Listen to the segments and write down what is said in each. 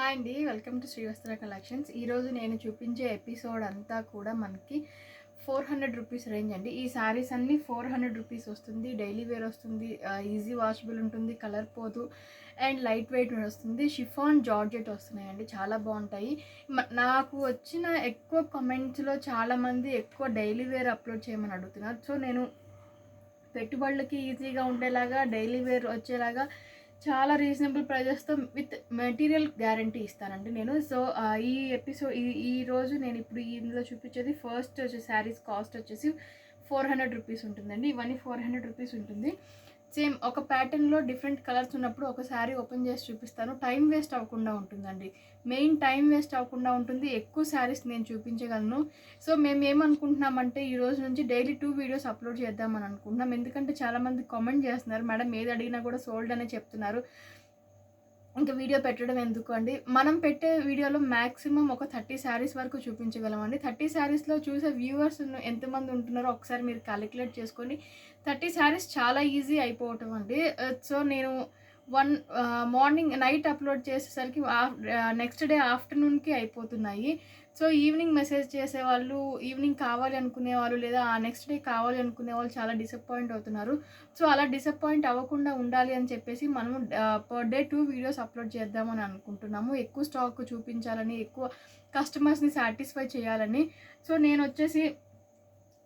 Hi అండి, welcome to శ్రీవస్త్ర collections. ఈరోజు నేను చూపించే ఎపిసోడ్ అంతా కూడా మనకి 400 రూపీస్ రేంజ్ అండి. ఈ శారీస్ అన్నీ 400 రూపీస్ వస్తుంది. డైలీ వేర్ వస్తుంది, ఈజీ వాషబుల్ ఉంటుంది, కలర్ పోదు అండ్ లైట్ వెయిట్ వస్తుంది. షిఫాన్ జార్జెట్ వస్తున్నాయండి, చాలా బాగుంటాయి. నాకు వచ్చిన ఎక్కువ కామెంట్స్లో చాలామంది ఎక్కువ డైలీ వేర్ అప్లోడ్ చేయమని అడుగుతున్నారు. సో నేను పెట్టుబడులకి ఈజీగా ఉండేలాగా డైలీ వేర్ వచ్చేలాగా చాలా రీజనబుల్ ప్రైజెస్తో విత్ మెటీరియల్ గ్యారంటీ ఇస్తానండి నేను. సో ఈ ఎపిసోడ్ ఈ రోజు నేను ఇప్పుడు ఇందులో చూపించేది ఫస్ట్ శారీస్ కాస్ట్ వచ్చేసి 400 రూపీస్ ఉంటుందండి. ఇవన్నీ 400 రూపీస్ ఉంటుంది. సేమ్ ఒక ప్యాటర్న్లో డిఫరెంట్ కలర్స్ ఉన్నప్పుడు ఒక శారీ ఓపెన్ చేసి చూపిస్తాను. టైం వేస్ట్ అవ్వకుండా ఉంటుందండి, మెయిన్ టైం వేస్ట్ అవ్వకుండా ఉంటుంది. ఎక్కువ శారీస్ నేను చూపించగలను. సో మేము ఏమనుకుంటున్నామంటే ఈ రోజు నుంచి డైలీ 2 వీడియోస్ అప్లోడ్ చేద్దామని అనుకుంటున్నాం. ఎందుకంటే చాలామంది కామెంట్ చేస్తున్నారు, మేడం ఏది అడిగినా కూడా సోల్డ్ అనే చెప్తున్నారు, ఇంకా వీడియో పెట్టడం ఎందుకు అండి. మనం పెట్టే వీడియోలో మ్యాక్సిమం ఒక 30 శారీస్ వరకు చూపించగలమండి. 30 శారీస్లో చూసే వ్యూవర్స్ ఎంతమంది ఉంటున్నారో ఒకసారి మీరు క్యాలిక్యులేట్ చేసుకొని 30 శారీస్ చాలా ఈజీ అయిపోవటం అండి. సో నేను మార్నింగ్ నైట్ అప్లోడ్ చేసేసరికి నెక్స్ట్ డే ఆఫ్టర్నూన్కి అయిపోతున్నాయి. సో ఈవినింగ్ మెసేజ్ చేసేవాళ్ళు, ఈవినింగ్ కావాలి అనుకునే వాళ్ళు లేదా నెక్స్ట్ డే కావాలి అనుకునే వాళ్ళు చాలా డిసప్పాయింట్ అవుతున్నారు. సో అలా డిసప్పాయింట్ అవ్వకుండా ఉండాలి అని చెప్పేసి మనము పర్ డే 2 వీడియోస్ అప్లోడ్ చేద్దామని అనుకుంటున్నాము. ఎక్కువ స్టాక్ చూపించాలని, ఎక్కువ కస్టమర్స్ని సాటిస్ఫై చేయాలని. సో నేను వచ్చేసి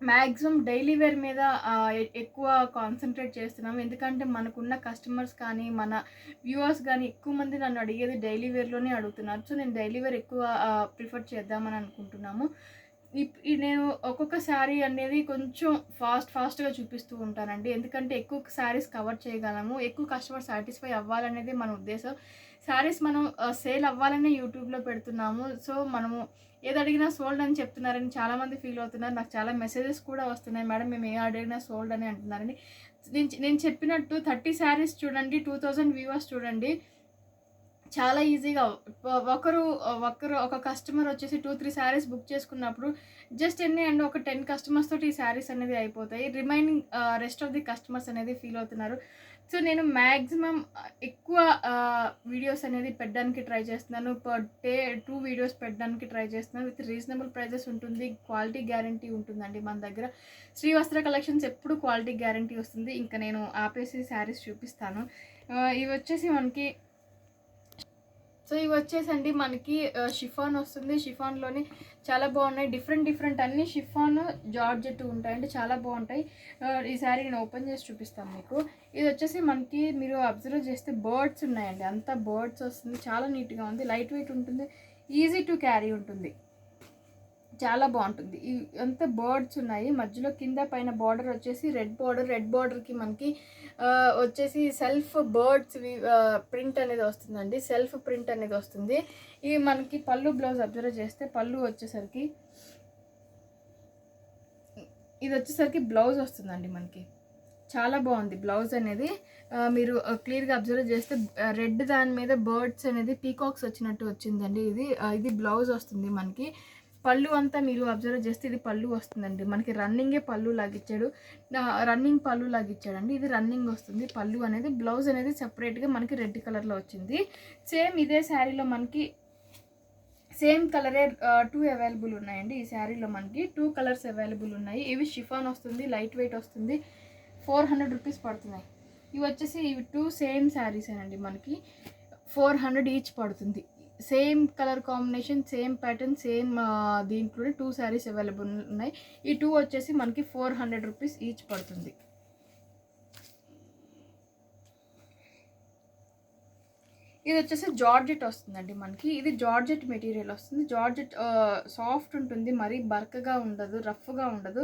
మ్యాక్సిమం డైలీ వేర్ మీద ఎక్కువ కాన్సన్ట్రేట్ చేస్తున్నాము. ఎందుకంటే మనకున్న కస్టమర్స్ కానీ మన వ్యూవర్స్ కానీ ఎక్కువ మంది నన్ను అడిగేది డైలీ వేర్లోనే అడుగుతున్నారు. సో నేను డైలీ వేర్ ఎక్కువ ప్రిఫర్ చేద్దామని అనుకుంటున్నాము. నేను ఒక్కొక్క శారీ అనేది కొంచెం ఫాస్ట్గా చూపిస్తూ ఉంటానండి. ఎందుకంటే ఎక్కువ శారీస్ కవర్ చేయగలము, ఎక్కువ కస్టమర్ సాటిస్ఫై అవ్వాలనేది మన ఉద్దేశం. శారీస్ మనం సేల్ అవ్వాలనే యూట్యూబ్లో పెడుతున్నాము. సో మనము ఏది అడిగినా సోల్డ్ అని చెప్తున్నారని చాలామంది ఫీల్ అవుతున్నారు. నాకు చాలా మెసేజెస్ కూడా వస్తున్నాయి, మేడం మేము ఏ అడిగినా సోల్డ్ అని అంటున్నారని. నేను చెప్పినట్టు 30 శారీస్ చూడండి, 2000 వ్యూవర్స్ చూడండి, చాలా ఈజీగా ఒకరు ఒక కస్టమర్ వచ్చేసి 2-3 శారీస్ బుక్ చేసుకున్నప్పుడు జస్ట్ ఎన్ని అండ్ ఒక 10 కస్టమర్స్ తోటి ఈ శారీస్ అనేది అయిపోతాయి. Remaining rest of the customers అనేది ఫీల్ అవుతున్నారు. సో నేను మ్యాక్సిమం ఎక్కువ వీడియోస్ అనేది పెట్టడానికి ట్రై చేస్తున్నాను. పర్ డే 2 వీడియోస్ పెట్టడానికి ట్రై చేస్తున్నాను. విత్ రీజనబుల్ ప్రైజెస్ ఉంటుంది, క్వాలిటీ గ్యారంటీ ఉంటుందండి మన దగ్గర. శ్రీవస్త్ర కలెక్షన్స్ ఎప్పుడు క్వాలిటీ గ్యారంటీ వస్తుంది. ఇంకా నేను ఆపేసి శారీస్ చూపిస్తాను. ఇవి వచ్చేసి మనకి ఇవి వచ్చేసండి మనకి షిఫాన్ వస్తుంది. షిఫాన్లోని చాలా బాగున్నాయి, డిఫరెంట్ అన్ని షిఫాన్ జార్జెట్ ఉంటాయండి, చాలా బాగుంటాయి. ఈ శారీ నేను ఓపెన్ చేసి చూపిస్తాను మీకు. ఇది వచ్చేసి మనకి మీరు అబ్జర్వ్ చేస్తే బర్డ్స్ ఉన్నాయండి, అంతా బర్డ్స్ వస్తుంది, చాలా నీట్గా ఉంది, లైట్ వెయిట్ ఉంటుంది, ఈజీ టు క్యారీ ఉంటుంది, చాలా బాగుంటుంది. అంతా బర్డ్స్ ఉన్నాయి, మధ్యలో కింద పైన బార్డర్ వచ్చేసి రెడ్ బార్డర్కి మనకి వచ్చేసి సెల్ఫ్ బర్డ్స్ ప్రింట్ అనేది వస్తుందండి, సెల్ఫ్ ప్రింట్ అనేది వస్తుంది. ఇవి మనకి పళ్ళు బ్లౌజ్ అబ్జర్వ్ చేస్తే పళ్ళు వచ్చేసరికి ఇది వచ్చేసరికి బ్లౌజ్ వస్తుందండి మనకి, చాలా బాగుంది బ్లౌజ్ అనేది. మీరు క్లియర్గా అబ్జర్వ్ చేస్తే రెడ్ దాని మీద బర్డ్స్ అనేది పీకాక్స్ వచ్చినట్టు వచ్చిందండి. ఇది బ్లౌజ్ వస్తుంది మనకి. పళ్ళు అంతా మీరు అబ్జర్వ్ చేస్తే ఇది పళ్ళు వస్తుందండి మనకి. రన్నింగే పళ్ళు లాగిచ్చాడు, రన్నింగ్ పళ్ళు లాగిచ్చాడండి. ఇది రన్నింగ్ వస్తుంది పళ్ళు అనేది. బ్లౌజ్ అనేది సెపరేట్గా మనకి రెడ్ కలర్లో వచ్చింది. సేమ్ ఇదే శారీలో మనకి సేమ్ కలరే 2 అవైలబుల్ ఉన్నాయండి. ఈ శారీలో మనకి 2 కలర్స్ అవైలబుల్ ఉన్నాయి. ఇవి షిఫాన్ వస్తుంది, లైట్ వెయిట్ వస్తుంది, 400 రూపీస్ పడుతున్నాయి. ఇవి వచ్చేసి ఇవి 2 సేమ్ శారీస్ అండి మనకి, 400 ఈచ్ పడుతుంది. Same colour combination, same pattern, same దీంట్లో 2 శారీస్ అవైలబుల్ ఉన్నాయి. ఈ 2 వచ్చేసి మనకి 400 రూపీస్ ఈచ్ పడుతుంది. ఇది వచ్చేసి జార్జెట్ వస్తుందండి మనకి. ఇది జార్జెట్ మెటీరియల్ వస్తుంది. జార్జెట్ సాఫ్ట్ ఉంటుంది, మరీ బర్క్గా ఉండదు, రఫ్గా ఉండదు,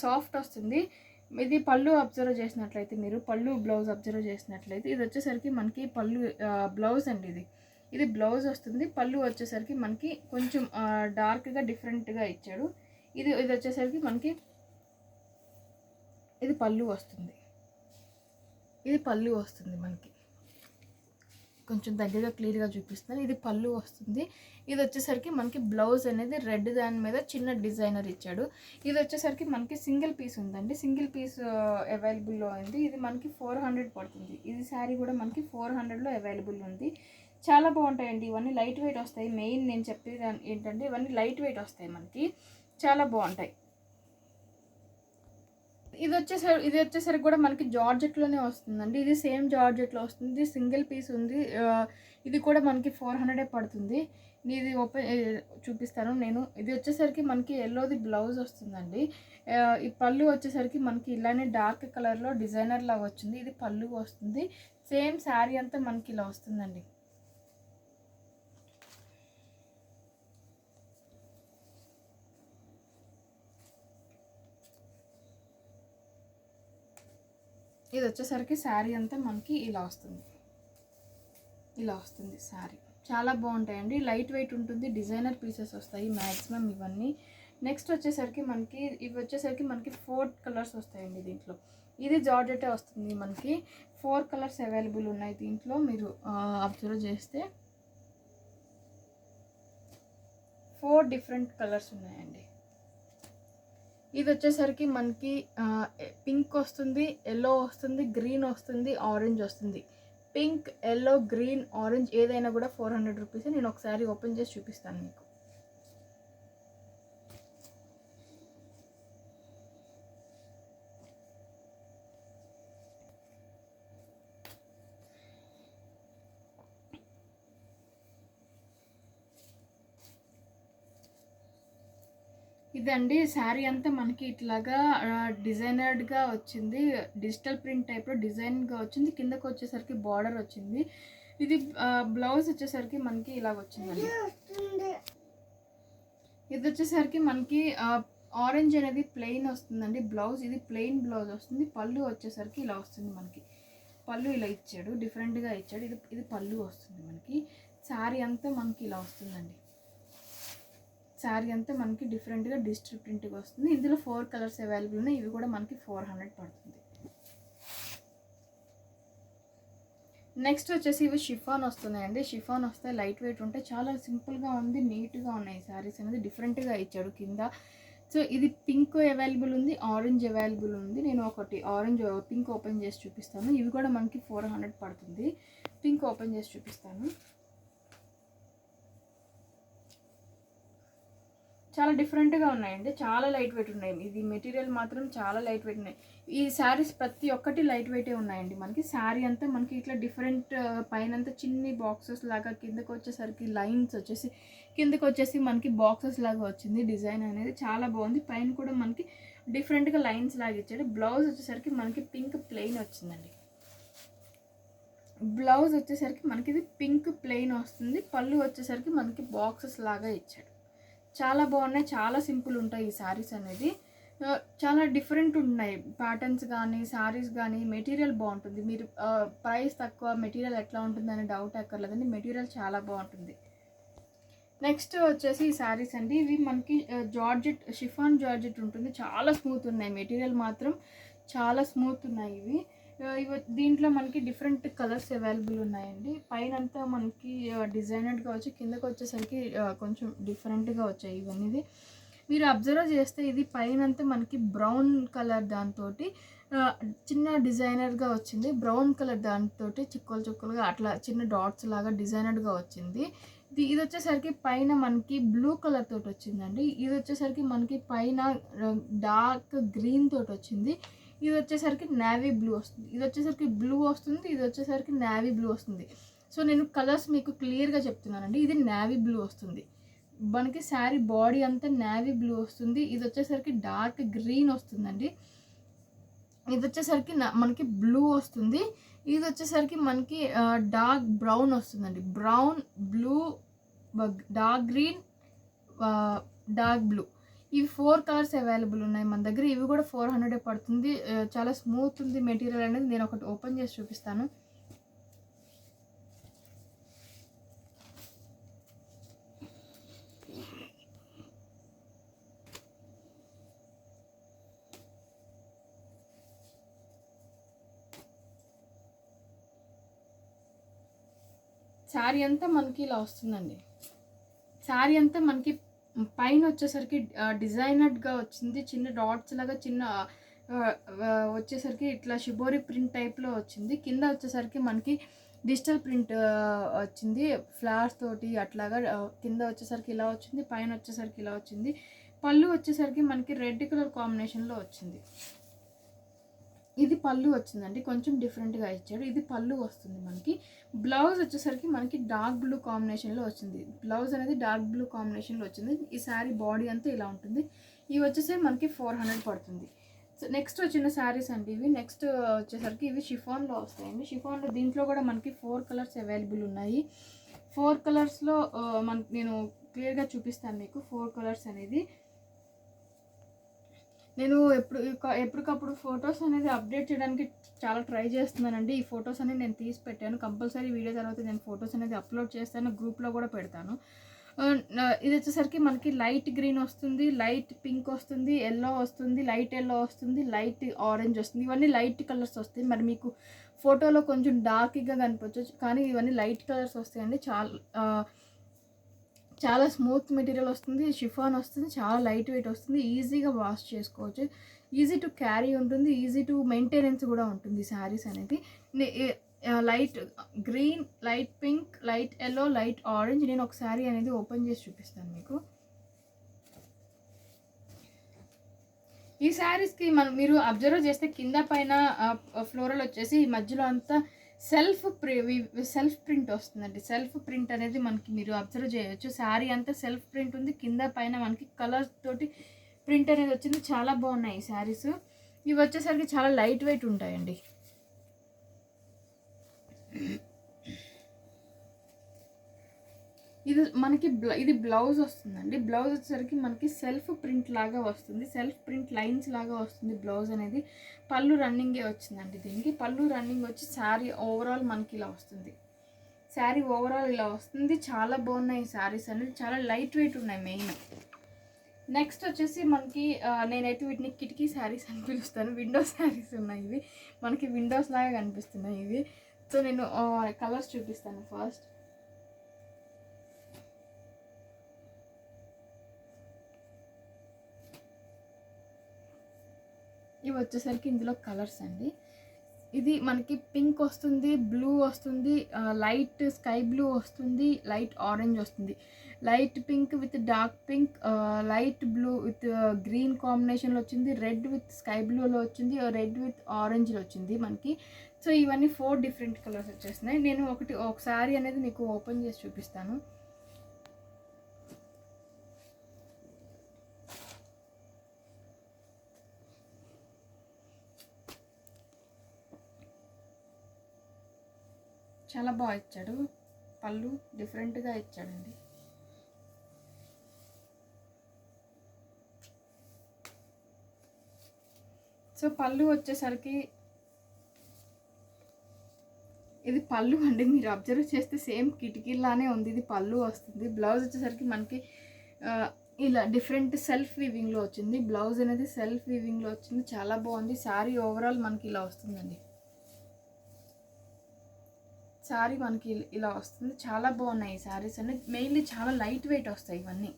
సాఫ్ట్ వస్తుంది. ఇది పళ్ళు అబ్జర్వ్ చేసినట్లయితే, మీరు పళ్ళు బ్లౌజ్ అబ్జర్వ్ చేసినట్లయితే ఇది వచ్చేసరికి మనకి పళ్ళు బ్లౌజ్ అండి. ఇది బ్లౌజ్ వస్తుంది. పళ్ళు వచ్చేసరికి మనకి కొంచెం డార్క్గా డిఫరెంట్గా ఇచ్చాడు. ఇది వచ్చేసరికి మనకి ఇది పళ్ళు వస్తుంది. ఇది పళ్ళు వస్తుంది మనకి, కొంచెం దగ్గరగా క్లియర్గా చూపిస్తున్నాను. ఇది పళ్ళు వస్తుంది. ఇది వచ్చేసరికి మనకి బ్లౌజ్ అనేది రెడ్ దాని మీద చిన్న డిజైనర్ ఇచ్చాడు. ఇది వచ్చేసరికి మనకి సింగిల్ పీస్ ఉందండి, సింగిల్ పీస్ అవైలబుల్లో ఉంది. ఇది మనకి 400 పడుతుంది. ఇది శారీ కూడా మనకి 400లో అవైలబుల్ ఉంది. చాలా బాగుంటాయండి ఇవన్నీ, లైట్ వెయిట్ వస్తాయి. మెయిన్ నేను చెప్పేది ఏంటంటే ఇవన్నీ లైట్ వెయిట్ వస్తాయి మనకి, చాలా బాగుంటాయి. ఇది వచ్చేసరికి కూడా మనకి జార్జెట్లోనే వస్తుందండి. ఇది సేమ్ జార్జెట్లో వస్తుంది, సింగిల్ పీస్ ఉంది. ఇది కూడా మనకి 400 పడుతుంది. ఇది ఓపెన్ చూపిస్తాను నేను. ఇది వచ్చేసరికి మనకి ఎల్లోది బ్లౌజ్ వస్తుందండి. ఈ పళ్ళు వచ్చేసరికి మనకి ఇలానే డార్క్ కలర్లో డిజైనర్ లాగా వచ్చింది. ఇది పళ్ళు వస్తుంది. సేమ్ శారీ అంతా మనకి ఇలా వస్తుందండి. ఇది వచ్చేసరికి శారీ అంతా మనకి ఇలా వస్తుంది, ఇలా వస్తుంది శారీ. చాలా బాగుంటాయండి, లైట్ వెయిట్ ఉంటుంది, డిజైనర్ పీసెస్ వస్తాయి మ్యాక్సిమం ఇవన్నీ. నెక్స్ట్ వచ్చేసరికి మనకి ఇవి వచ్చేసరికి మనకి 4 కలర్స్ వస్తాయండి దీంట్లో. ఇది జార్జెటే వస్తుంది మనకి. 4 కలర్స్ అవైలబుల్ ఉన్నాయి దీంట్లో. మీరు అబ్జర్వ్ చేస్తే 4 డిఫరెంట్ కలర్స్ ఉన్నాయండి. ఇది వచ్చేసరికి మనకి పింక్ వస్తుంది, ఎల్లో వస్తుంది, గ్రీన్ వస్తుంది, ఆరెంజ్ వస్తుంది. పింక్, ఎల్లో, గ్రీన్, ఆరెంజ్ ఏదైనా కూడా 400 రూపీస్. నేను ఒకసారి ఓపెన్ చేసి చూపిస్తాను మీకు. ఇదండి శారీ అంతా మనకి ఇట్లాగా డిజైనర్డ్గా వచ్చింది, డిజిటల్ ప్రింట్ టైప్లో డిజైన్గా వచ్చింది. కిందకు వచ్చేసరికి బార్డర్ వచ్చింది. ఇది బ్లౌజ్ వచ్చేసరికి మనకి ఇలాగ వచ్చిందండి. ఇది వచ్చేసరికి మనకి ఆరెంజ్ అనేది ప్లెయిన్ వస్తుందండి బ్లౌజ్. ఇది ప్లెయిన్ బ్లౌజ్ వస్తుంది. పళ్ళు వచ్చేసరికి ఇలా వస్తుంది మనకి. పళ్ళు ఇలా ఇచ్చాడు, డిఫరెంట్గా ఇచ్చాడు. ఇది పళ్ళు వస్తుంది మనకి. శారీ అంతా మనకి ఇలా వస్తుందండి. శారీ అంతా మనకి డిఫరెంట్గా డిజిటల్ ప్రింట్గా వస్తుంది. ఇందులో 4 కలర్స్ అవైలబుల్ ఉన్నాయి. ఇవి కూడా మనకి 400 పడుతుంది. నెక్స్ట్ వచ్చేసి ఇవి షిఫాన్ వస్తున్నాయండి. షిఫాన్ వస్తే లైట్ వెయిట్ ఉంటాయి, చాలా సింపుల్గా ఉంది, నీట్గా ఉన్నాయి శారీస్ అనేది. డిఫరెంట్గా ఇచ్చాడు కింద. సో ఇది పింక్ అవైలబుల్ ఉంది, ఆరెంజ్ అవైలబుల్ ఉంది. నేను ఒకటి పింక్ ఓపెన్ చేసి చూపిస్తాను. ఇవి కూడా మనకి 400 పడుతుంది. పింక్ ఓపెన్ చేసి చూపిస్తాను. చాలా డిఫరెంట్గా ఉన్నాయండి, చాలా లైట్ వెయిట్ ఉన్నాయి. ఇది మెటీరియల్ మాత్రం చాలా లైట్ వెయిట్ ఉన్నాయి. ఈ శారీస్ ప్రతి ఒక్కటి లైట్ వెయిటే ఉన్నాయండి మనకి. శారీ అంతా మనకి ఇట్లా డిఫరెంట్, పైనంతా చిన్ని బాక్సెస్ లాగా, కిందకు వచ్చేసరికి లైన్స్ వచ్చేసి, కిందకు వచ్చేసి మనకి బాక్సెస్ లాగా వచ్చింది. డిజైన్ అనేది చాలా బాగుంది. పైన కూడా మనకి డిఫరెంట్గా లైన్స్ లాగా ఇచ్చాడు. బ్లౌజ్ వచ్చేసరికి మనకి పింక్ ప్లెయిన్ వచ్చిందండి. బ్లౌజ్ వచ్చేసరికి మనకి ఇది పింక్ ప్లెయిన్ వస్తుంది. పళ్ళు వచ్చేసరికి మనకి బాక్సెస్ లాగా ఇచ్చాడు. చాలా బాగున్నాయి, చాలా సింపుల్ ఉంటాయి ఈ శారీస్ అనేది. చాలా డిఫరెంట్ ఉన్నాయి ప్యాటర్న్స్ కానీ, శారీస్ కానీ. మెటీరియల్ బాగుంటుంది. మీరు ప్రైస్ తక్కువ, మెటీరియల్ ఎట్లా ఉంటుందని డౌట్ ఎక్కర్లేదండి. మెటీరియల్ చాలా బాగుంటుంది. నెక్స్ట్ వచ్చేసి ఈ శారీస్ అండి. ఇవి మనకి జార్జెట్, షిఫాన్ జార్జెట్ ఉంటుంది. చాలా స్మూత్ ఉన్నాయి, మెటీరియల్ మాత్రం చాలా స్మూత్ ఉన్నాయి ఇవి. దీంట్లో మనకి డిఫరెంట్ కలర్స్ అవైలబుల్ ఉన్నాయండి. పైన అంతా మనకి డిజైనర్డ్గా వచ్చి, కిందకు వచ్చేసరికి కొంచెం డిఫరెంట్గా వచ్చాయి ఇవన్నీ. మీరు అబ్జర్వ్ చేస్తే ఇది పైన అంతా మనకి బ్రౌన్ కలర్ దాంతో చిన్న డిజైనర్గా వచ్చింది. బ్రౌన్ కలర్ దాంతో చుక్కలు చుక్కలుగా అట్లా చిన్న డాట్స్ లాగా డిజైనర్డ్గా వచ్చింది. ఇది వచ్చేసరికి పైన మనకి బ్లూ కలర్ తోటి వచ్చిందండి. ఇది వచ్చేసరికి మనకి పైన డార్క్ గ్రీన్ తోటి వచ్చింది. ఇది వచ్చేసరికి నేవీ బ్లూ వస్తుంది. ఇది వచ్చేసరికి బ్లూ వస్తుంది. ఇది వచ్చేసరికి నేవీ బ్లూ వస్తుంది. సో నేను కలర్స్ మీకు క్లియర్గా చెప్తున్నానండి. ఇది నేవీ బ్లూ వస్తుంది మనకి. శారీ బాడీ అంతా నేవీ బ్లూ వస్తుంది. ఇది వచ్చేసరికి డార్క్ గ్రీన్ వస్తుందండి. ఇది వచ్చేసరికి మనకి బ్లూ వస్తుంది. ఇది వచ్చేసరికి మనకి డార్క్ బ్రౌన్ వస్తుందండి. Brown, blue, dark green, dark blue. ఇవి 4 కలర్స్ అవైలబుల్ ఉన్నాయి మన దగ్గర. ఇవి కూడా 400 పడుతుంది. చాలా స్మూత్ ఉంది మెటీరియల్ అనేది. నేను ఒకటి ఓపెన్ చేసి చూపిస్తాను. శారీ అంతా మనకి ఇలా వస్తుందండి. శారీ అంతా మనకి పైన వచ్చేసరికి డిజైనర్డ్గా వచ్చింది. చిన్న డాట్స్ లాగా చిన్న వచ్చేసరికి ఇట్లా షిబోరి ప్రింట్ టైప్లో వచ్చింది. కింద వచ్చేసరికి మనకి డిజిటల్ ప్రింట్ వచ్చింది ఫ్లవర్స్ తోటి అట్లాగా. కింద వచ్చేసరికి ఇలా వచ్చింది, పైన వచ్చేసరికి ఇలా వచ్చింది. పళ్ళు వచ్చేసరికి మనకి రెడ్ కలర్ కాంబినేషన్లో వచ్చింది. ఇది పళ్ళు వచ్చిందండి, కొంచెం డిఫరెంట్గా ఇచ్చాడు. ఇది పళ్ళు వస్తుంది మనకి. బ్లౌజ్ వచ్చేసరికి మనకి డార్క్ బ్లూ కాంబినేషన్లో వచ్చింది. బ్లౌజ్ అనేది డార్క్ బ్లూ కాంబినేషన్లో వచ్చింది. ఈ శారీ బాడీ అంతా ఇలా ఉంటుంది. ఇవి వచ్చేసరికి మనకి 400 పడుతుంది. సో నెక్స్ట్ వచ్చిన శారీస్ అండి ఇవి. నెక్స్ట్ వచ్చేసరికి ఇవి షిఫాన్లో వస్తాయండి. షిఫాన్లో దీంట్లో కూడా మనకి 4 కలర్స్ అవైలబుల్ ఉన్నాయి. 4 కలర్స్లో మనకి నేను క్లియర్గా చూపిస్తాను మీకు 4 కలర్స్ అనేది. నేను ఎప్పటికప్పుడు ఫొటోస్ అనేది అప్డేట్ చేయడానికి చాలా ట్రై చేస్తున్నానండి. ఈ ఫొటోస్ అనేది నేను తీసి పెట్టాను. కంపల్సరీ వీడియో తర్వాత నేను ఫొటోస్ అనేది అప్లోడ్ చేస్తాను, గ్రూప్లో కూడా పెడతాను. ఇది వచ్చేసరికి మనకి లైట్ గ్రీన్ వస్తుంది, లైట్ పింక్ వస్తుంది, ఎల్లో వస్తుంది, లైట్ ఎల్లో వస్తుంది, లైట్ ఆరెంజ్ వస్తుంది. ఇవన్నీ లైట్ కలర్స్ వస్తాయి. మరి మీకు ఫోటోలో కొంచెం డార్క్గా కనిపించవచ్చు, కానీ ఇవన్నీ లైట్ కలర్స్ వస్తాయండి. చాలా స్మూత్ మెటీరియల్ వస్తుంది, షిఫాన్ వస్తుంది, చాలా లైట్ వెయిట్ వస్తుంది, ఈజీగా వాష్ చేసుకోవచ్చు, ఈజీ టు క్యారీ ఉంటుంది, ఈజీ టు మెయింటెనెన్స్ కూడా ఉంటుంది శారీస్ అనేది. Light green, light pink, light yellow, light orange. నేను ఒక శారీ అనేది ఓపెన్ చేసి చూపిస్తాను మీకు. ఈ శారీస్కి మీరు అబ్జర్వ్ చేస్తే కింద పైన ఫ్లోరల్ వచ్చేసి మధ్యలో అంతా సెల్ఫ్ ప్రింట్ వస్తుందండి. సెల్ఫ్ ప్రింట్ అనేది మనకి మీరు అబ్జర్వ్ చేయవచ్చు. శారీ అంతా సెల్ఫ్ ప్రింట్ ఉంది, కింద పైన మనకి కలర్స్ తోటి ప్రింట్ అనేది వచ్చింది. చాలా బాగున్నాయి ఈ శారీస్. ఇవి వచ్చేసరికి చాలా లైట్ వెయిట్ ఉంటాయండి. ఇది బ్లౌజ్ వస్తుందండి. బ్లౌజ్ వచ్చేసరికి మనకి సెల్ఫ్ ప్రింట్ లాగా వస్తుంది, సెల్ఫ్ ప్రింట్ లైన్స్ లాగా వస్తుంది బ్లౌజ్ అనేది. పళ్ళు రన్నింగే వచ్చిందండి దీనికి. పళ్ళు రన్నింగ్ వచ్చి శారీ ఓవరాల్ మనకి ఇలా వస్తుంది. శారీ ఓవరాల్ ఇలా వస్తుంది. చాలా బాగున్నాయి ఈ శారీస్ అనేది, చాలా లైట్ వెయిట్ ఉన్నాయి మెయిన్. నెక్స్ట్ వచ్చేసి మనకి నేనైతే వీటిని కిటికీ శారీస్ అని పిలుస్తాను. విండో శారీస్ ఉన్నాయి ఇవి, మనకి విండోస్ లాగా కనిపిస్తున్నాయి ఇవి. సో నేను కలర్స్ చూపిస్తాను ఫస్ట్. ఇవి వచ్చేసరికి ఇందులో కలర్స్ అండి. ఇది మనకి పింక్ వస్తుంది, బ్లూ వస్తుంది, లైట్ స్కై బ్లూ వస్తుంది, లైట్ ఆరెంజ్ వస్తుంది, light pink with dark pink, light blue with green కాంబినేషన్లో వచ్చింది, రెడ్ విత్ స్కై బ్లూలో వచ్చింది, రెడ్ విత్ ఆరెంజ్లో వచ్చింది మనకి. సో ఇవన్నీ 4 డిఫరెంట్ కలర్స్ వచ్చేస్తున్నాయి. నేను ఒక శారీ అనేది మీకు ఓపెన్ చేసి చూపిస్తాను. చాలా బాగా ఇచ్చాడు, పళ్ళు డిఫరెంట్గా ఇచ్చాడండి. సో పళ్ళు వచ్చేసరికి ఇది పళ్ళు అండి. మీరు అబ్జర్వ్ చేస్తే సేమ్ కిటికీలానే ఉంది. ఇది పళ్ళు వస్తుంది. బ్లౌజ్ వచ్చేసరికి మనకి ఇలా డిఫరెంట్ సెల్ఫ్ వీవింగ్లో వచ్చింది. బ్లౌజ్ అనేది సెల్ఫ్ వీవింగ్లో వచ్చింది, చాలా బాగుంది. శారీ ఓవరాల్ మనకి ఇలా వస్తుందండి. శారీ మనకి ఇలా వస్తుంది. చాలా బాగున్నాయి ఈ శారీస్ అనేది. మెయిన్లీ చాలా లైట్ వెయిట్ వస్తాయి ఇవన్నీ.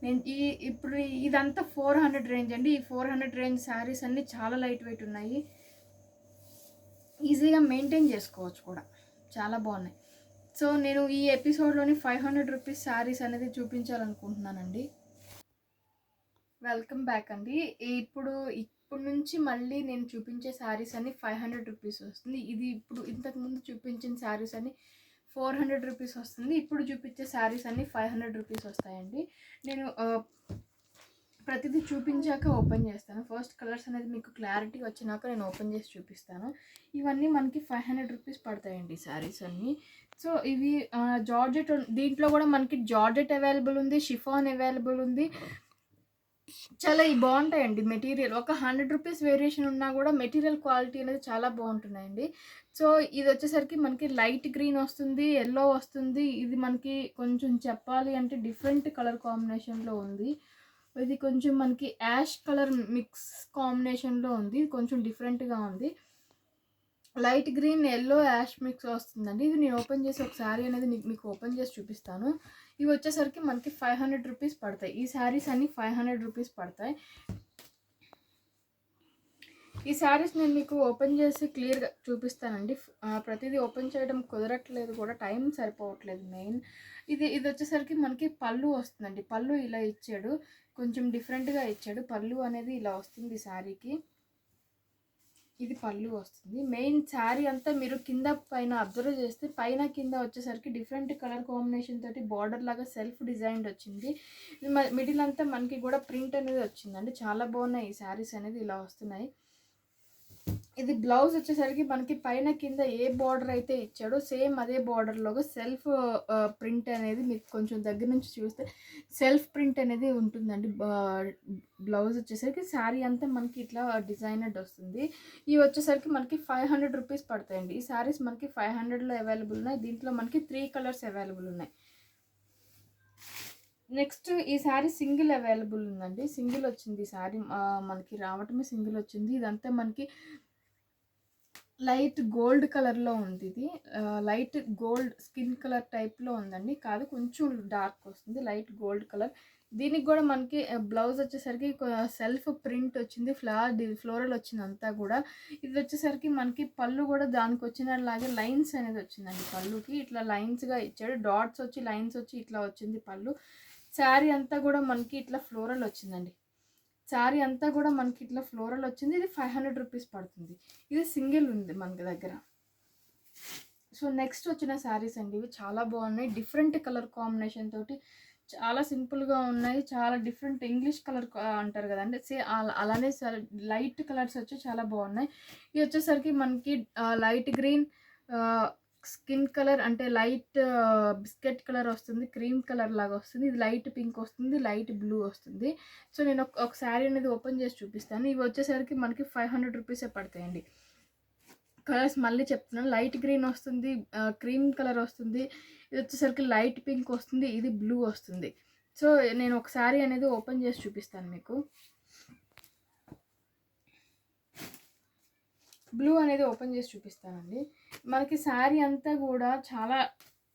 నేను ఇప్పుడు ఇదంతా 400 రేంజ్ అండి. ఈ 400 రేంజ్ శారీస్ అన్నీ చాలా లైట్ వెయిట్ ఉన్నాయి, ఈజీగా మెయింటైన్ చేసుకోవచ్చు కూడా, చాలా బాగున్నాయి. సో నేను ఈ ఎపిసోడ్లోని 500 రూపీస్ శారీస్ అనేది చూపించాలనుకుంటున్నానండి. వెల్కమ్ బ్యాక్ అండి. ఇప్పుడు నుంచి మళ్ళీ నేను చూపించే శారీస్ అన్ని 500 రూపీస్ వస్తుంది. ఇది ఇంతకుముందు చూపించిన శారీస్ అన్ని 400 రూపీస్ వస్తుంది. ఇప్పుడు చూపించే శారీస్ అన్ని 500 రూపీస్ వస్తాయండి. నేను ప్రతిదీ చూపించాక ఓపెన్ చేస్తాను. ఫస్ట్ కలర్స్ అనేది మీకు క్లారిటీ వచ్చినాక నేను ఓపెన్ చేసి చూపిస్తాను. ఇవన్నీ మనకి 500 రూపీస్ పడతాయండి శారీస్ అన్నీ. సో ఇవి జార్జెట్, దీంట్లో కూడా మనకి జార్జెట్ అవైలబుల్ ఉంది, షిఫాన్ అవైలబుల్ ఉంది. చాలా బాగుంటాయండి మెటీరియల్. ఒక 100 రూపీస్ వేరియేషన్ ఉన్నా కూడా మెటీరియల్ క్వాలిటీ అనేది చాలా బాగుంటున్నాయండి. సో ఇది వచ్చేసరికి మనకి లైట్ గ్రీన్ వస్తుంది, ఎల్లో వస్తుంది. ఇది మనకి కొంచెం చెప్పాలి అంటే డిఫరెంట్ కలర్ కాంబినేషన్లో ఉంది. ఇది కొంచెం మనకి యాష్ కలర్ మిక్స్ కాంబినేషన్లో ఉంది, కొంచెం డిఫరెంట్గా ఉంది. Light green, yellow, ash mix వస్తుందండి. ఇది నేను ఓపెన్ చేసి ఒక శారీ అనేది మీకు ఓపెన్ చేసి చూపిస్తాను. ఇవి వచ్చేసరికి మనకి 500 రూపీస్ పడతాయి. ఈ శారీస్ అన్ని 500 రూపీస్ పడతాయి. ఈ శారీస్ నేను మీకు ఓపెన్ చేసి క్లియర్గా చూపిస్తానండి. ప్రతిదీ ఓపెన్ చేయడం కుదరట్లేదు కూడా, టైం సరిపోవట్లేదు మెయిన్. ఇది వచ్చేసరికి మనకి పళ్ళు వస్తుందండి. పళ్ళు ఇలా ఇచ్చాడు, కొంచెం డిఫరెంట్గా ఇచ్చాడు. పళ్ళు అనేది ఇలా వస్తుంది శారీకి. ఇది పళ్ళు వస్తుంది. మెయిన్ శారీ అంతా మీరు కింద పైన అబ్జర్వ్ చేస్తే పైన కింద వచ్చేసరికి డిఫరెంట్ కలర్ కాంబినేషన్ తోటి బార్డర్ లాగా సెల్ఫ్ డిజైన్ వచ్చింది. మిడిల్ అంతా మనకి కూడా ప్రింట్ అనేది వచ్చిందండి. చాలా బాగున్నాయి ఈ శారీస్ అనేది, ఇలా వస్తున్నాయి. ఇది బ్లౌజ్ వచ్చేసరికి మనకి పైన కింద ఏ బార్డర్ అయితే ఇచ్చాడో సేమ్ అదే బార్డర్లోగా సెల్ఫ్ ప్రింట్ అనేది మీకు కొంచెం దగ్గర నుంచి చూస్తే సెల్ఫ్ ప్రింట్ అనేది ఉంటుందండి. బ్లౌజ్ వచ్చేసరికి శారీ అంతా మనకి ఇట్లా డిజైనర్డ్ వస్తుంది. ఇవి వచ్చేసరికి మనకి 500 రూపీస్ పడతాయండి. ఈ శారీస్ మనకి 500లో అవైలబుల్ ఉన్నాయి. దీంట్లో మనకి 3 కలర్స్ అవైలబుల్ ఉన్నాయి. నెక్స్ట్ ఈ శారీ సింగిల్ అవైలబుల్ ఉందండి. సింగిల్ వచ్చింది ఈ శారీ, మనకి రావటమే సింగిల్ వచ్చింది. ఇదంతా మనకి లైట్ గోల్డ్ కలర్లో ఉంది. ఇది లైట్ గోల్డ్ స్కిన్ కలర్ టైప్లో ఉందండి. కాదు, కొంచెం డార్క్ వస్తుంది, లైట్ గోల్డ్ కలర్. దీనికి కూడా మనకి బ్లౌజ్ వచ్చేసరికి సెల్ఫ్ ప్రింట్ వచ్చింది, ఫ్లోరల్ వచ్చింది అంతా కూడా. ఇది వచ్చేసరికి మనకి పళ్ళు కూడా దానికి వచ్చినలాగే లైన్స్ అనేది వచ్చిందండి. పళ్ళుకి ఇట్లా లైన్స్గా ఇచ్చాడు, డాట్స్ వచ్చి లైన్స్ వచ్చి ఇట్లా వచ్చింది పళ్ళు. శారీ అంతా కూడా మనకి ఇట్లా ఫ్లోరల్ వచ్చిందండి. శారీ అంతా కూడా మనకి ఇట్లా ఫ్లోరల్ వచ్చింది. ఇది 500 రూపీస్ పడుతుంది. ఇది సింగిల్ ఉంది మనకి దగ్గర. సో నెక్స్ట్ వచ్చిన శారీస్ అండి, ఇవి చాలా బాగున్నాయి. డిఫరెంట్ కలర్ కాంబినేషన్ తోటి చాలా సింపుల్గా ఉన్నాయి. చాలా డిఫరెంట్ ఇంగ్లీష్ కలర్ అంటారు కదండి, అలానే లైట్ కలర్స్ వచ్చి చాలా బాగున్నాయి. ఇది వచ్చేసరికి మనకి లైట్ గ్రీన్, స్కిన్ కలర్ అంటే లైట్ బిస్కెట్ కలర్ వస్తుంది, క్రీమ్ కలర్ లాగా వస్తుంది. ఇది లైట్ పింక్ వస్తుంది, లైట్ బ్లూ వస్తుంది. సో నేను ఒక శారీ అనేది ఓపెన్ చేసి చూపిస్తాను. ఇవి వచ్చేసరికి మనకి 500 రూపీసే పడతాయండి. కలర్స్ మళ్ళీ చెప్తున్నాను, లైట్ గ్రీన్ వస్తుంది, క్రీమ్ కలర్ వస్తుంది, ఇది వచ్చేసరికి లైట్ పింక్ వస్తుంది, ఇది బ్లూ వస్తుంది. సో నేను ఒక శారీ అనేది ఓపెన్ చేసి చూపిస్తాను మీకు. బ్లూ అనేది ఓపెన్ చేసి చూపిస్తానండి. మనకి శారీ అంతా కూడా చాలా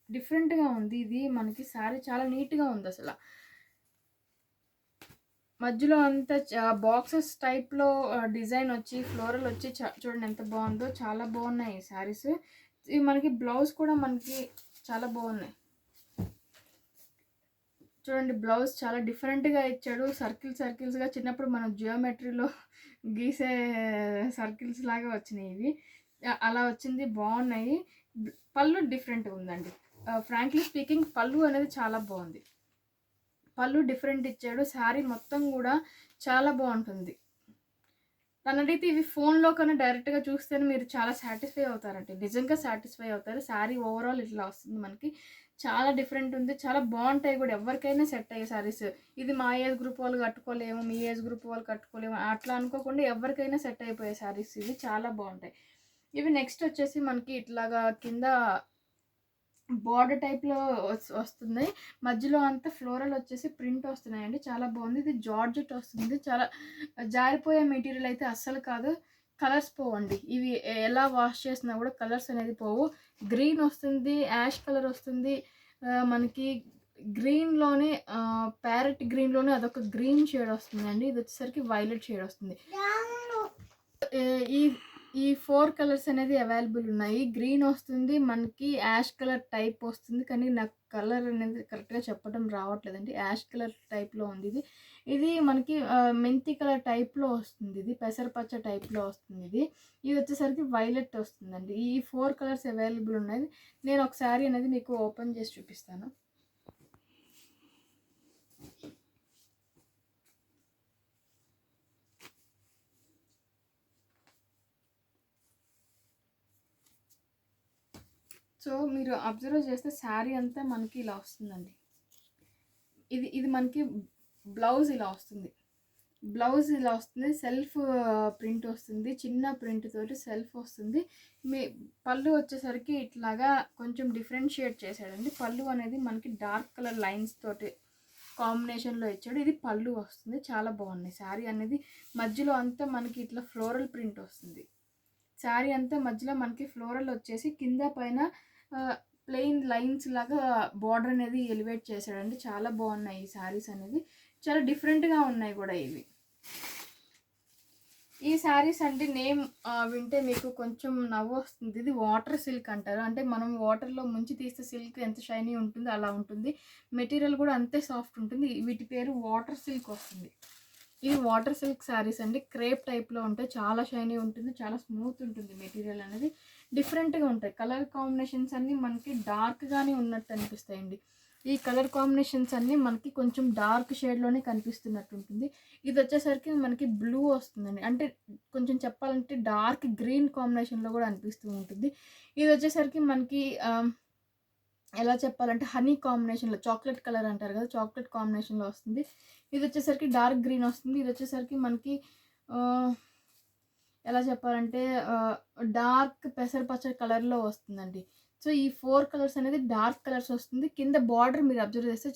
డిఫరెంట్గా ఉంది. ఇది మనకి శారీ చాలా నీట్గా ఉంది. అసలు మధ్యలో అంతా బాక్సెస్ టైప్లో డిజైన్ వచ్చి ఫ్లోరల్ వచ్చి చూడండి ఎంత బాగుందో. చాలా బాగున్నాయి ఈ శారీస్. ఇవి మనకి బ్లౌజ్ కూడా మనకి చాలా బాగున్నాయి. చూడండి బ్లౌజ్ చాలా డిఫరెంట్గా ఇచ్చాడు. సర్కిల్స్గా చిన్నప్పుడు మనం జియోమెట్రీలో గీసే సర్కిల్స్ లాగా వచ్చినాయి ఇవి, అలా వచ్చింది. బాగున్నాయి. పళ్ళు డిఫరెంట్గా ఉందండి. ఫ్రాంక్లీ స్పీకింగ్ పళ్ళు అనేది చాలా బాగుంది. పళ్ళు డిఫరెంట్ ఇచ్చాడు. శారీ మొత్తం కూడా చాలా బాగుంటుంది. నన్ను అడిగితే ఇవి ఫోన్లో కన్నా డైరెక్ట్గా చూస్తేనే మీరు చాలా సాటిస్ఫై అవుతారండి, నిజంగా సాటిస్ఫై అవుతారు. శారీ ఓవరాల్ ఇట్లా వస్తుంది మనకి. చాలా డిఫరెంట్ ఉంది, చాలా బాగుంటాయి కూడా. ఎవరికైనా సెట్ అయ్యే శారీస్. ఇది మా ఏజ్ గ్రూప్ వాళ్ళు కట్టుకోలేము, మీ ఏజ్ గ్రూప్ వాళ్ళు కట్టుకోలేము అట్లా అనుకోకుండా ఎవరికైనా సెట్ అయిపోయే శారీస్ ఇవి, చాలా బాగుంటాయి. ఇవి నెక్స్ట్ వచ్చేసి మనకి ఇట్లాగా కింద బార్డర్ టైప్లో వస్తుంది, మధ్యలో అంతా ఫ్లోరల్ వచ్చేసి ప్రింట్ వస్తున్నాయండి. చాలా బాగుంది. ఇది జార్జెట్ వస్తుంది, చాలా జారిపోయే మెటీరియల్ అయితే అస్సలు కాదు. కలర్స్ పోవండి, ఇవి ఎలా వాష్ చేసినా కూడా కలర్స్ అనేది పోవు. గ్రీన్ వస్తుంది, యాష్ కలర్ వస్తుంది, మనకి గ్రీన్లోనే ప్యారెట్ గ్రీన్లోనే అదొక గ్రీన్ షేడ్ వస్తుందండి. ఇది వచ్చేసరికి వైలెట్ షేడ్ వస్తుంది. ఈ ఈ 4 కలర్స్ అనేది అవైలబుల్ ఉన్నాయి. గ్రీన్ వస్తుంది, మనకి యాష్ కలర్ టైప్ వస్తుంది, కానీ నాకు కలర్ అనేది కరెక్ట్గా చెప్పడం రావట్లేదండి. యాష్ కలర్ టైప్లో ఉంది ఇది. ఇది మనకి మెంతి కలర్ టైప్లో వస్తుంది, ఇది పెసరపచ్చ టైప్లో వస్తుంది. ఇది వచ్చేసరికి వైలెట్ వస్తుందండి. ఈ 4 కలర్స్ అవైలబుల్ ఉన్నాయి. నేను ఒక శారీ అనేది మీకు ఓపెన్ చేసి చూపిస్తాను. సో మీరు అబ్జర్వ్ చేస్తే శారీ అంతా మనకి ఇలా వస్తుందండి. ఇది మనకి బ్లౌజ్ ఇలా వస్తుంది. బ్లౌజ్ ఇలా వస్తుంది, సెల్ఫ్ ప్రింట్ వస్తుంది, చిన్న ప్రింట్ తోటి సెల్ఫ్ వస్తుంది. మీ పళ్ళు వచ్చేసరికి ఇట్లాగా కొంచెం డిఫరెన్షియేట్ చేశాడండి. పళ్ళు అనేది మనకి డార్క్ కలర్ లైన్స్ తోటి కాంబినేషన్లో ఇచ్చాడు. ఇది పళ్ళు వస్తుంది, చాలా బాగుంది. శారీ అనేది మధ్యలో అంతా మనకి ఇట్లా ఫ్లోరల్ ప్రింట్ వస్తుంది. శారీ అంతా మధ్యలో మనకి ఫ్లోరల్ వచ్చేసి కింద పైన ప్లెయిన్ లైన్స్ లాగా బార్డర్ అనేది ఎలివేట్ చేశాడండి. చాలా బాగున్నాయి ఈ శారీస్ అనేది, చాలా డిఫరెంట్గా ఉన్నాయి కూడా ఇవి. ఈ శారీస్ అంటే నేమ్ వింటే మీకు కొంచెం నవ్వు వస్తుంది. ఇది వాటర్ సిల్క్ అంటారు. అంటే మనం వాటర్‌లో ముంచి తీస్తే సిల్క్ ఎంత షైనీ ఉంటుందో అలా ఉంటుంది. మెటీరియల్ కూడా అంతే సాఫ్ట్ ఉంటుంది. వీటి పేరు వాటర్ సిల్క్ వస్తుంది. ఇవి వాటర్ సిల్క్ శారీస్ అండి. క్రేప్ టైప్‌లో ఉంటాయి. చాలా షైనీ ఉంటుంది. చాలా స్మూత్ ఉంటుంది మెటీరియల్ అనేది. డిఫరెంట్‌గా ఉంటాయి. కలర్ కాంబినేషన్స్ అన్నీ మనకి డార్క్‌గానే ఉన్నట్టు అనిపిస్తాయండి. ఈ కలర్ కాంబినేషన్స్ అన్నీ మనకి కొంచెం డార్క్ షేడ్‌లోనే కనిపిస్తున్నట్టు ఉంటుంది. ఇది వచ్చేసరికి మనకి బ్లూ వస్తుందండి. అంటే కొంచెం చెప్పాలంటే డార్క్ గ్రీన్ కాంబినేషన్‌లో కూడా అనిపిస్తూ ఉంటుంది. ఇది వచ్చేసరికి మనకి ఎలా చెప్పాలంటే హనీ కాంబినేషన్‌లో చాక్లెట్ కలర్ అంటారు కదా! చాక్లెట్ కాంబినేషన్‌లో వస్తుంది. ఇది వచ్చేసరికి డార్క్ గ్రీన్ వస్తుంది. ఇది వచ్చేసరికి మనకి ఆహ్, ఎలా చెప్పాలంటే డార్క్ పెసరపచ్చ కలర్‌లో వస్తుందండి. సో, ఈ 4 కలర్స్ అనేది డార్క్ కలర్స్ వస్తుంది. కింద బార్డర్ మీరు అబ్జర్వ్ చేస్తే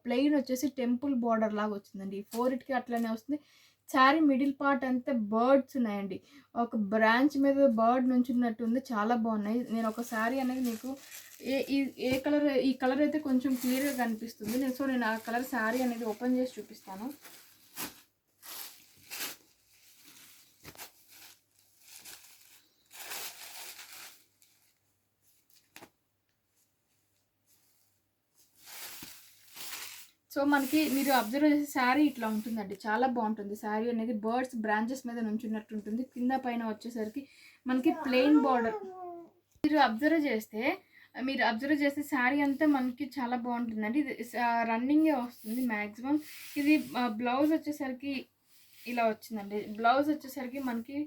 ప్లెయిన్ వచ్చేసి టెంపుల్ బార్డర్ లాగా వచ్చిందండి. ఈ 4టికి అట్లనే వస్తుంది. శారీ మిడిల్ పార్ట్ అంతా బర్డ్స్ ఉన్నాయండి. ఒక బ్రాంచ్ మీద బర్డ్ నుంచున్నట్టు ఉంది. చాలా బాగున్నాయి. నేను ఒక శారీ అనేది మీకు ఏ ఈ ఏ కలర్ ఈ కలర్ అయితే కొంచెం క్లియర్‌గా కనిపిస్తుంది. నేను ఆ కలర్ శారీ అనేది ఓపెన్ చేసి చూపిస్తాను. సో, మనకి మీరు అబ్జర్వ్ చేసే శారీ ఇట్లా ఉంటుందండి. చాలా బావుంటుంది. శారీ అనేది బర్డ్స్ బ్రాంచెస్ మీద నుంచున్నట్టు ఉంటుంది. కింద పైన వచ్చేసరికి మనకి ప్లెయిన్ బార్డర్. మీరు అబ్జర్వ్ చేస్తే శారీ అంతా మనకి చాలా బావుంటుందండి. ఇది రన్నింగే వస్తుంది మాక్సిమం. ఇది బ్లౌజ్ వచ్చేసరికి ఇలా వచ్చిందండి. బ్లౌజ్ వచ్చేసరికి మనకి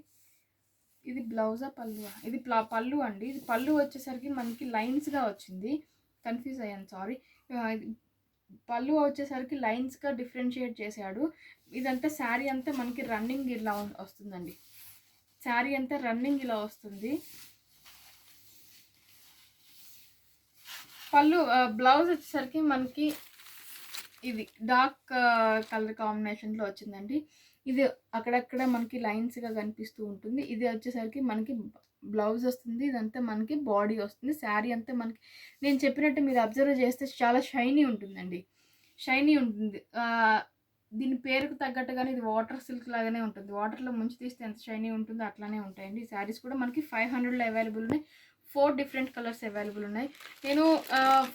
ఇది బ్లౌజా? పల్లువా? ఇది పల్లు అండి. ఇది పల్లు వచ్చేసరికి మనకి లైన్స్‌గా వచ్చింది. కన్‌ఫ్యూజ్ అయ్యాను సారీ. ఇది పల్లు వచ్చేసరికి లైన్స్‌గా డిఫరెన్షియేట్ చేశాడు. ఇదంతా శారీ అంతా మనకి రన్నింగ్ ఇలా వస్తుందండి. శారీ అంతా రన్నింగ్ ఇలా వస్తుంది. పల్లు బ్లౌజ్ వచ్చేసరికి మనకి ఇది డార్క్ కలర్ కాంబినేషన్‌లో వచ్చిందండి. ఇది అక్కడక్కడ మనకి లైన్స్‌గా కనిపిస్తూ ఉంటుంది. ఇది వచ్చేసరికి మనకి బ్లౌజ్ వస్తుంది. ఇదంతా మనకి బాడీ వస్తుంది. శారీ అంతా మనకి నేను చెప్పినట్టు మీరు అబ్జర్వ్ చేస్తే చాలా షైనీ ఉంటుందండి. షైనీ ఉంటుంది. దీని పేరుకు తగ్గట్టుగానే ఇది వాటర్ సిల్క్ లాగానే ఉంటుంది. వాటర్‌లో ముంచి తీస్తే ఎంత షైనీ ఉంటుందో అట్లానే ఉంటాయండి. ఈ శారీస్ కూడా మనకి 500లో అవైలబుల్ ఉన్నాయి. 4 డిఫరెంట్ కలర్స్ అవైలబుల్ ఉన్నాయి. నేను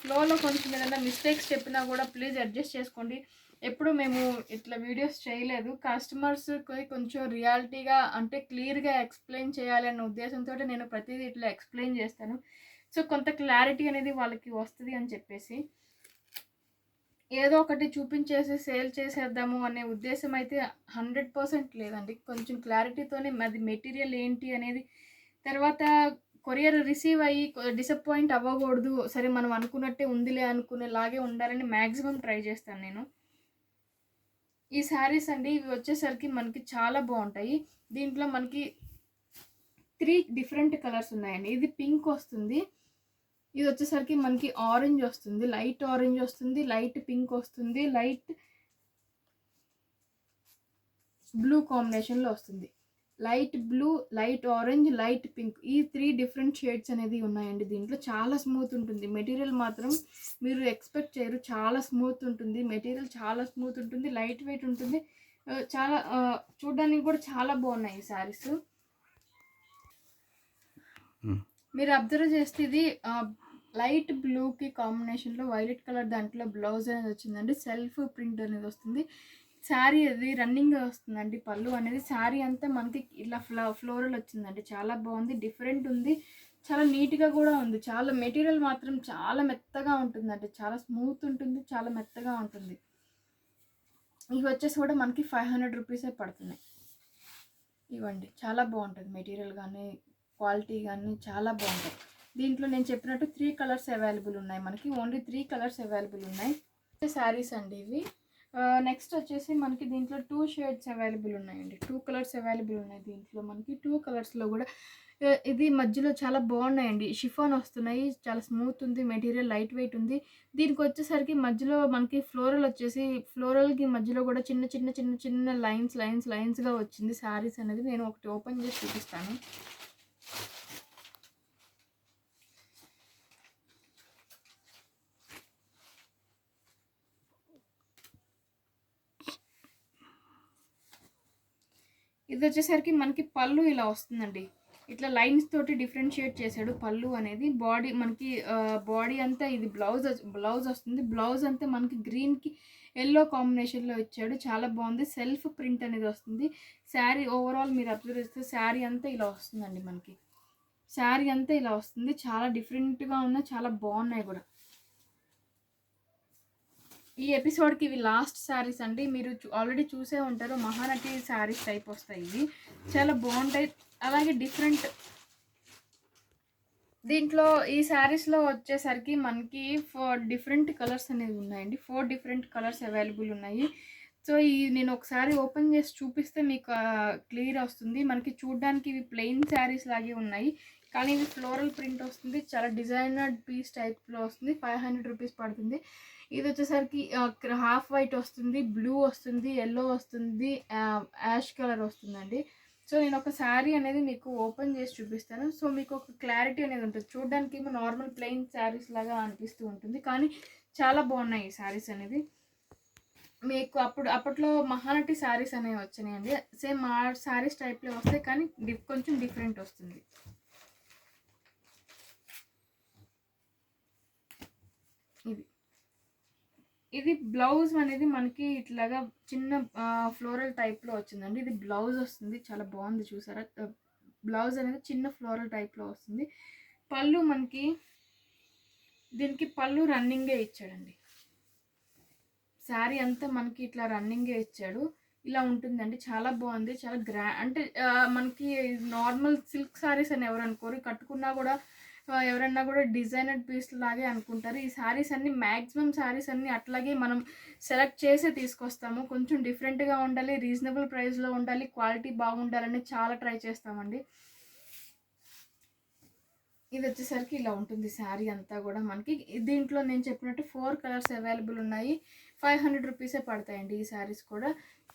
ఫ్లోలో కొంచెం ఏదైనా మిస్టేక్స్ చెప్పినా కూడా ప్లీజ్ అడ్జస్ట్ చేసుకోండి. ఎప్పుడు మేము ఇట్లా వీడియోస్ చేయలేదు. కస్టమర్స్‌కి కొంచెం రియాలిటీగా అంటే క్లియర్‌గా ఎక్స్‌ప్లెయిన్ చేయాలి అన్న ఉద్దేశంతోటి నేను ప్రతీదీ ఇట్లా ఎక్స్‌ప్లెయిన్ చేస్తాను. సో, కొంత క్లారిటీ అనేది వాళ్ళకి వస్తది అని చెప్పేసి. ఏదో ఒకటి చూపించేసి సేల్ చేసేద్దాము అనే ఉద్దేశం అయితే 100% లేదండి. కొంచెం క్లారిటీతోనే అది మెటీరియల్ ఏంటి అనేది తర్వాత కొరియర్ రిసీవ్ అయ్యి డిసప్పాయింట్ అవ్వకూడదు. సరే మనం అనుకున్నట్టే ఉందిలే అనుకునేలాగే ఉండాలని మాక్సిమం ట్రై చేస్తాను నేను. ఈ శారీస్ అండి ఇవి వచ్చేసరికి మనకి చాలా బావుంటాయి. దీంట్లో మనకి 3 డిఫరెంట్ కలర్స్ ఉన్నాయండి. ఇది పింక్ వస్తుంది. ఇది వచ్చేసరికి మనకి ఆరెంజ్ వస్తుంది. లైట్ ఆరెంజ్ వస్తుంది. లైట్ పింక్ వస్తుంది. లైట్ బ్లూ కాంబినేషన్‌లో వస్తుంది. Light blue, light orange, light pink ఈ 3 డిఫరెంట్ షేడ్స్ అనేది ఉన్నాయండి దీంట్లో. చాలా స్మూత్ ఉంటుంది. మెటీరియల్ మాత్రం మీరు ఎక్స్‌పెక్ట్ చేయరు. చాలా స్మూత్ ఉంటుంది. మెటీరియల్ చాలా స్మూత్ ఉంటుంది. లైట్ వెయిట్ ఉంటుంది. చాలా చూడ్డానికి కూడా చాలా బాగున్నాయి ఈ శారీస్. మీరు అబ్జర్వ్ చేస్తే ఇది లైట్ బ్లూకి కాంబినేషన్‌లో వైలెట్ కలర్ దాంట్లో బ్లౌజ్ అనేది వచ్చిందండి. సెల్ఫ్ ప్రింట్ అనేది వస్తుంది. శారీ అది రన్నింగ్‌గా వస్తుందండి. పళ్ళు అనేది శారీ అంతా మనకి ఇలా ఫ్లోరల్ వచ్చిందండి. చాలా బాగుంది. డిఫరెంట్ ఉంది. చాలా నీట్‌గా కూడా ఉంది. చాలా మెటీరియల్ మాత్రం చాలా మెత్తగా ఉంటుందండి. చాలా స్మూత్ ఉంటుంది. చాలా మెత్తగా ఉంటుంది. ఇవి వచ్చేసి కూడా మనకి 500 రూపీసే పడుతున్నాయి. ఇవ్వండి. చాలా బాగుంటుంది మెటీరియల్ కానీ, క్వాలిటీ కానీ చాలా బాగుంటాయి. దీంట్లో నేను చెప్పినట్టు 3 కలర్స్ అవైలబుల్ ఉన్నాయి. మనకి ఓన్లీ 3 కలర్స్ అవైలబుల్ ఉన్నాయి. శారీస్ అండి ఇవి. నెక్స్ట్ వచ్చేసి మనకి దీంట్లో 2 షేడ్స్ అవైలబుల్ ఉన్నాయండి. 2 కలర్స్ అవైలబుల్ ఉన్నాయి దీంట్లో మనకి. 2 కలర్స్‌లో కూడా ఇది మధ్యలో చాలా బాగున్నాయండి. షిఫాన్ వస్తున్నాయి. చాలా స్మూత్ ఉంది. మెటీరియల్ లైట్ వెయిట్ ఉంది. దీనికి వచ్చేసరికి మధ్యలో మనకి ఫ్లోరల్ వచ్చేసి ఫ్లోరల్‌కి మధ్యలో కూడా చిన్న లైన్స్‌గా వచ్చింది శారీస్ అనేది. నేను ఒకటి ఓపెన్ చేసి చూపిస్తాను. ఇది వచ్చేసరికి మనకి పళ్ళు ఇలా వస్తుందండి. ఇట్లా లైన్స్ తోటి డిఫరెన్షియేట్ చేశాడు పళ్ళు అనేది. బాడీ మనకి బాడీ అంతా ఇది బ్లౌజ్ వస్తుంది. బ్లౌజ్ అంతా మనకి గ్రీన్‌కి యెల్లో కాంబినేషన్‌లో ఇచ్చాడు. చాలా బాగుంది. సెల్ఫ్ ప్రింట్ అనేది వస్తుంది. శారీ ఓవరాల్ మీరు అబ్జర్వ్ చేస్తే శారీ అంతా ఇలా వస్తుందండి మనకి. శారీ అంతా ఇలా వస్తుంది. చాలా డిఫరెంట్‌గా ఉన్నాయి. చాలా బాగున్నాయి కూడా. ఈ ఎపిసోడ్‌కి ఇవి లాస్ట్ శారీస్ అండి. మీరు ఆల్రెడీ చూసే ఉంటారు. మహానటి శారీస్ టైప్ వస్తాయి ఇవి. చాలా బాగుంటాయి. అలాగే డిఫరెంట్ దీంట్లో ఈ శారీస్‌లో వచ్చేసరికి మనకి 4 డిఫరెంట్ కలర్స్ అనేవి ఉన్నాయండి. 4 డిఫరెంట్ కలర్స్ అవైలబుల్ ఉన్నాయి. సో, నేను ఒకసారి ఓపెన్ చేసి చూపిస్తే మీకు క్లియర్ వస్తుంది. మనకి చూడ్డానికి ఇవి ప్లెయిన్ శారీస్ లాగే ఉన్నాయి. కానీ ఇవి ఫ్లోరల్ ప్రింట్ వస్తుంది. చాలా డిజైనర్డ్ పీస్ టైప్‌లో వస్తుంది. 500 రూపీస్ పడుతుంది. ఇది వచ్చేసరికి హాఫ్ వైట్ వస్తుంది, బ్లూ వస్తుంది, యెల్లో వస్తుంది, యాష్ కలర్ వస్తుందండి. సో, నేను ఒక శారీ అనేది మీకు ఓపెన్ చేసి చూపిస్తాను. సో, మీకు ఒక క్లారిటీ అనేది ఉంటుంది. చూడడానికి ఏమో నార్మల్ ప్లెయిన్ శారీస్ లాగా అనిపిస్తూ ఉంటుంది. కానీ చాలా బాగున్నాయి ఈ శారీస్ అనేది. మీకు అప్పట్లో మహానటి శారీస్ అనేవి వచ్చినాయండి. సేమ్ ఆ శారీస్ టైప్లో వస్తాయి. కానీ కొంచెం డిఫరెంట్ వస్తుంది. ఇది బ్లౌజ్ అనేది మనకి ఇట్లాగా చిన్న ఫ్లోరల్ టైప్లో వచ్చిందండి. ఇది బ్లౌజ్ వస్తుంది. చాలా బాగుంది చూసారా. బ్లౌజ్ అనేది చిన్న ఫ్లోరల్ టైప్లో వస్తుంది. పళ్ళు మనకి దీనికి పళ్ళు రన్నింగే ఇచ్చాడండి. శారీ అంతా మనకి ఇట్లా రన్నింగే ఇచ్చాడు. ఇలా ఉంటుందండి. చాలా బాగుంది. చాలా అంటే మనకి నార్మల్ సిల్క్ శారీస్ అని ఎవరు అనుకోరు. కట్టుకున్నా కూడా ఎవరన్నా కూడా డిజైనర్డ్ పీస్ లాగే అనుకుంటారు. ఈ శారీస్ అన్నీ మ్యాక్సిమం శారీస్ అన్నీ అట్లాగే మనం సెలెక్ట్ చేసే తీసుకొస్తాము. కొంచెం డిఫరెంట్గా ఉండాలి, రీజనబుల్ ప్రైస్లో ఉండాలి, క్వాలిటీ బాగుండాలని చాలా ట్రై చేస్తామండి. ఇది వచ్చేసరికి ఇలా ఉంటుంది శారీ అంతా కూడా మనకి. దీంట్లో నేను చెప్పినట్టు 4 కలర్స్ అవైలబుల్ ఉన్నాయి. 500 రూపీసే పడతాయండి ఈ శారీస్ కూడా.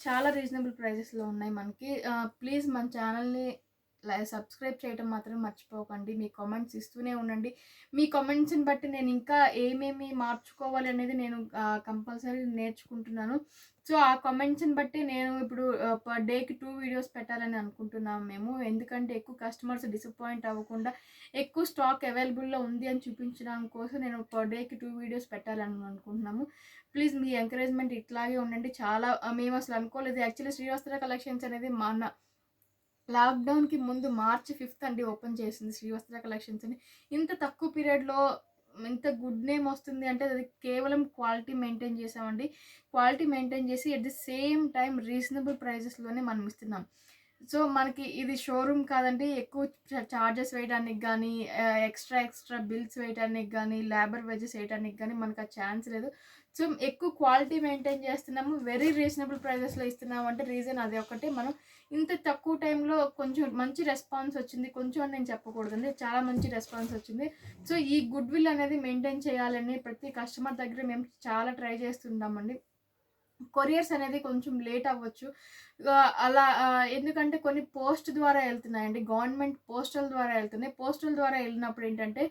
చాలా రీజనబుల్ ప్రైజెస్లో ఉన్నాయి మనకి. ప్లీజ్ మన ఛానల్ని సబ్స్క్రైబ్ చేయడం మాత్రం మర్చిపోకండి. మీ కామెంట్స్ ఇస్తూనే ఉండండి. మీ కామెంట్స్ని బట్టి నేను ఇంకా ఏమేమి మార్చుకోవాలి అనేది నేను కంపల్సరీ నేర్చుకుంటున్నాను. సో, ఆ కామెంట్స్ని బట్టి నేను ఇప్పుడు పర్ డేకి 2 వీడియోస్ పెట్టాలని అనుకుంటున్నాము మేము. ఎందుకంటే ఎక్కువ కస్టమర్స్ డిసప్పాయింట్ అవ్వకుండా ఎక్కువ స్టాక్ అవైలబుల్లో ఉంది అని చూపించడం కోసం నేను పర్ డేకి 2 వీడియోస్ పెట్టాలని అనుకుంటున్నాము. ప్లీజ్ మీ ఎంకరేజ్మెంట్ ఇట్లాగే ఉండండి. చాలా మేము అసలు అనుకోలేదు. యాక్చువల్లీ శ్రీవస్త్ర కలెక్షన్స్ అనేది మన లాక్డౌన్కి ముందు March 5 అండి ఓపెన్ చేసింది శ్రీవస్త్ర కలెక్షన్స్ అని. ఇంత తక్కువ పీరియడ్లో ఇంత గుడ్ నేమ్ వస్తుంది అంటే అది కేవలం క్వాలిటీ మెయింటైన్ చేసామండి. క్వాలిటీ మెయింటైన్ చేసి at the same time reasonable ప్రైజెస్లోనే మనం ఇస్తున్నాం. సో, మనకి ఇది షోరూమ్ కాదండి. ఎక్కువ చార్జెస్ వేయడానికి కానీ, ఎక్స్ట్రా బిల్స్ వేయడానికి కానీ, లేబర్ వేజెస్ వేయడానికి కానీ మనకు ఆ ఛాన్స్ లేదు. సో, ఎక్కువ క్వాలిటీ మెయింటైన్ చేస్తున్నాము. వెరీ రీజనబుల్ ప్రైజెస్లో ఇస్తున్నాము అంటే రీజన్ అది ఒకటే. మనం ఇంత తక్కువ టైంలో కొంచెం మంచి రెస్పాన్స్ వచ్చింది. కొంచెం అని నేను చెప్పకూడదండి. చాలా మంచి రెస్పాన్స్ వచ్చింది. సో, ఈ గుడ్ విల్ అనేది మెయింటైన్ చేయాలని ప్రతి కస్టమర్ దగ్గర మేము చాలా ట్రై చేస్తుంటామండి. కొరియర్స్ అనేది కొంచెం లేట్ అవ్వచ్చు. అలా ఎందుకంటే కొన్ని పోస్ట్ ద్వారా వెళ్తున్నాయండి. గవర్నమెంట్ పోస్టల్ ద్వారా వెళ్తున్నాయి. పోస్టల్ ద్వారా వెళ్ళినప్పుడు ఏంటంటే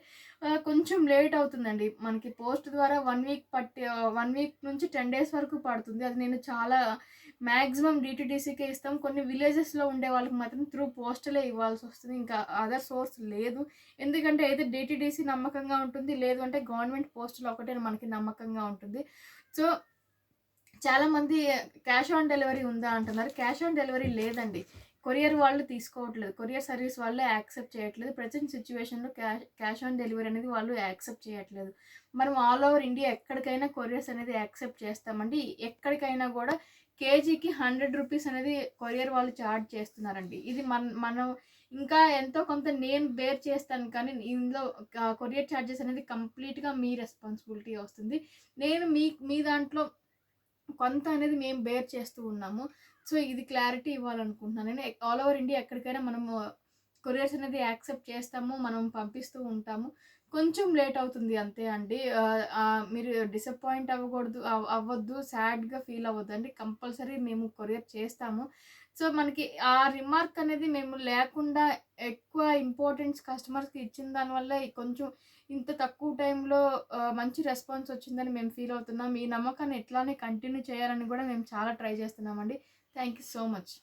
కొంచెం లేట్ అవుతుందండి. మనకి పోస్ట్ ద్వారా 1 వీక్ నుంచి 10 డేస్ వరకు పడుతుంది. అది నేను చాలా మ్యాక్సిమం డీటీడీసీకే ఇస్తాం. కొన్ని విలేజెస్లో ఉండే వాళ్ళకి మాత్రం త్రూ పోస్టలే ఇవ్వాల్సి వస్తుంది. ఇంకా అదర్ సోర్స్ లేదు. ఎందుకంటే అయితే డీటీడీసీ నమ్మకంగా ఉంటుంది, లేదు అంటే గవర్నమెంట్ పోస్టల్ ఒకటే మనకి నమ్మకంగా ఉంటుంది. సో, చాలామంది క్యాష్ ఆన్ డెలివరీ ఉందా అంటున్నారు. క్యాష్ ఆన్ డెలివరీ లేదండి. కొరియర్ వాళ్ళు తీసుకోవట్లేదు. కొరియర్ సర్వీస్ వాళ్ళే యాక్సెప్ట్ చేయట్లేదు. ప్రెజెంట్ సిచ్యువేషన్లో క్యాష్ ఆన్ డెలివరీ అనేది వాళ్ళు యాక్సెప్ట్ చేయట్లేదు. మనం ఆల్ ఓవర్ ఇండియా ఎక్కడికైనా కొరియర్స్ అనేది యాక్సెప్ట్ చేస్తామండి. ఎక్కడికైనా కూడా కేజీకి 100 రూపీస్ అనేది కొరియర్ వాళ్ళు ఛార్జ్ చేస్తున్నారండి. ఇది మనం ఇంకా ఎంతో కొంత నేను బేర్ చేస్తాను. కానీ ఇందులో కొరియర్ ఛార్జెస్ అనేది కంప్లీట్గా మీ రెస్పాన్సిబిలిటీ వస్తుంది. నేను మీ దాంట్లో కొంత అనేది మేము బేర్ చేస్తూ ఉన్నాము. సో, ఇది క్లారిటీ ఇవ్వాలనుకుంటున్నాను నేను. ఆల్ ఓవర్ ఇండియా ఎక్కడికైనా మనము కొరియర్స్ అనేది యాక్సెప్ట్ చేస్తాము. మనం పంపిస్తూ ఉంటాము. కొంచెం లేట్ అవుతుంది అంతే అండి. మీరు డిసప్పాయింట్ అవ్వద్దు. సాడ్‌గా ఫీల్ అవ్వద్దండి. కంపల్సరీ మేము కొరియర్ చేస్తాము. సో, మనకి ఆ రిమార్క్ అనేది మేము లేకుండా ఎక్కువ ఇంపార్టెన్స్ కస్టమర్స్‌కి ఇచ్చిన దానివల్ల కొంచెం ఇంత తక్కువ టైంలో మంచి రెస్పాన్స్ వచ్చిందని మేము ఫీల్ అవుతున్నాం. ఈ నమ్మకాన్ని ఇట్లానే కంటిన్యూ చేయాలని కూడా మేము చాలా ట్రై చేస్తున్నామండి. Thank you so much.